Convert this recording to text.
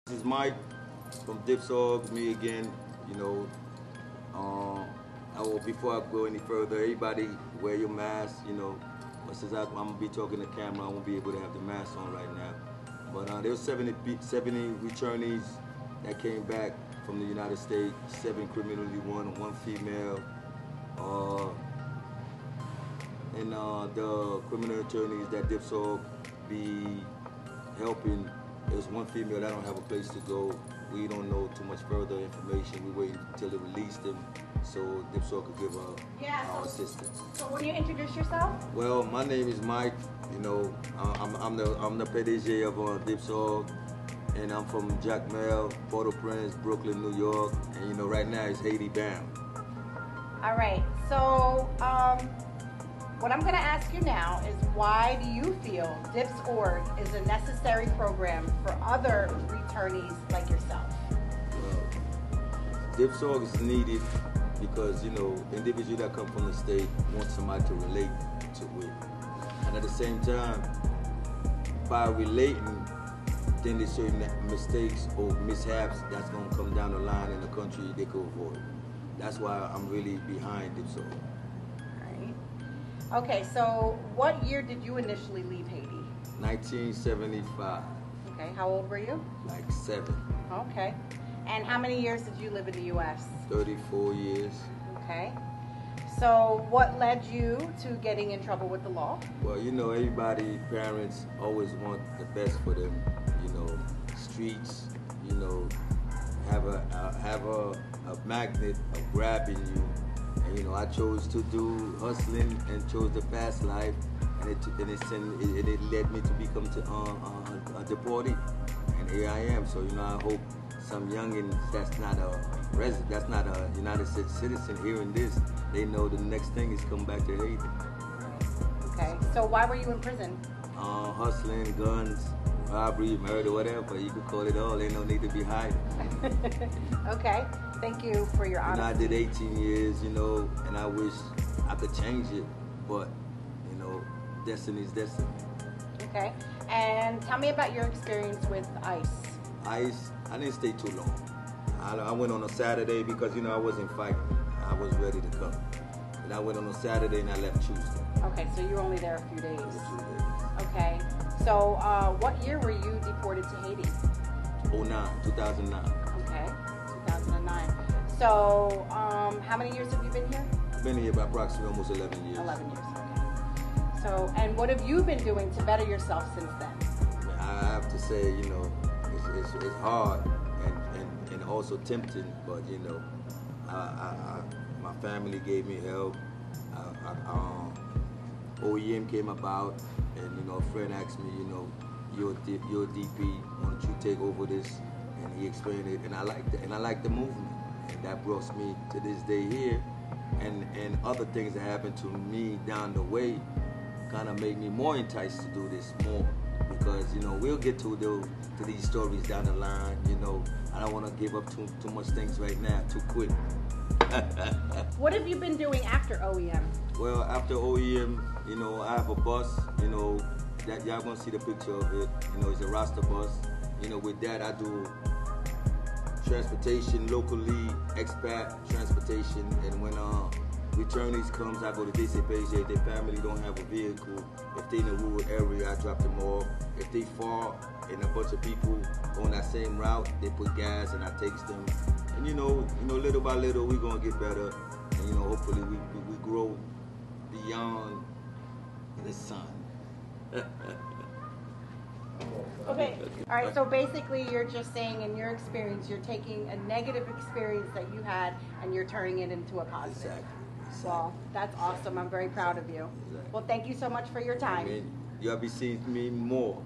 This is Mike from DipsOrg, me again. You know, before I go any further, everybody wear your mask. You know, but since I'm gonna be talking to camera, I won't be able to have the mask on right now. But there were 70 returnees that came back from the United States. 7 criminally, one female. And the criminal attorneys that DipsOrg be helping, there's one female that don't have a place to go. We don't know too much further information. We wait until they release them so DipsOrg could give our assistance. So will you introduce yourself? Well, my name is Mike. You know, I'm the PDG of DipsOrg, and I'm from Jacmel, Port-au-Prince, Brooklyn, New York, and you know, right now it's Haiti bound. All right. So what I'm going to ask you now is, why do you feel DipsOrg is a necessary program for other returnees like yourself? Well, DipsOrg is needed because, you know, individuals that come from the state want somebody to relate to it. And at the same time, by relating, then there's certain mistakes or mishaps that's going to come down the line in the country they could avoid. That's why I'm really behind DipsOrg. Okay, so what year did you initially leave Haiti? 1975. Okay, how old were you? Like 7. Okay. And how many years did you live in the U.S.? 34 years. Okay. So what led you to getting in trouble with the law? Well, you know, everybody, parents always want the best for them. You know, streets, you know, have a magnet of grabbing you. And, you know, I chose to do hustling and chose the fast life, and it led me to become a deportee. And here I am. So, you know, I hope some youngins that's not a United States citizen hearing this, they know the next thing is come back to Haiti. Okay. So why were you in prison? Hustling, guns, robbery, murder, whatever. You could call it all. Ain't no need to be hiding. Okay. Thank you for your honesty. You know, I did 18 years, you know, and I wish I could change it, but, you know, destiny's destiny. Okay. And tell me about your experience with ICE. ICE, I didn't stay too long. I went on a Saturday because, you know, I wasn't fighting. I was ready to come. And I went on a Saturday and I left Tuesday. Okay, so you were only there a few days. A few days. Okay. So what year were you deported to Haiti? 2009. Okay, 2009. So how many years have you been here? I've been here by approximately almost 11 years. 11 years, okay. So, and what have you been doing to better yourself since then? I have to say, you know, it's hard and also tempting, but, you know, my family gave me help. OEM came about, and, you know, a friend asked me, you know, you're DP, why don't you take over this? And he explained it, and I liked it, and I liked the movement, and that brought me to this day here, and other things that happened to me down the way kind of made me more enticed to do this more, because, you know, we'll get to these stories down the line. You know, I don't want to give up too much things right now too quick. What have you been doing after OEM? Well, after OEM, you know, I have a bus, you know, that y'all gonna see the picture of it. You know, it's a roster bus. You know, with that I do transportation locally, expat transportation, and when returnees comes, I go to Deportation. If their family don't have a vehicle, if they in a rural area, I drop them off. If they far and a bunch of people on that same route, they put gas and I takes them. And you know, little by little, we gonna get better, and you know, hopefully we grow beyond the sun. Okay. All right. So basically, you're just saying, in your experience, you're taking a negative experience that you had and you're turning it into a positive. Exactly. Well, that's awesome. I'm very proud of you. Exactly. Well, thank you so much for your time. I mean, you'll be seeing me more.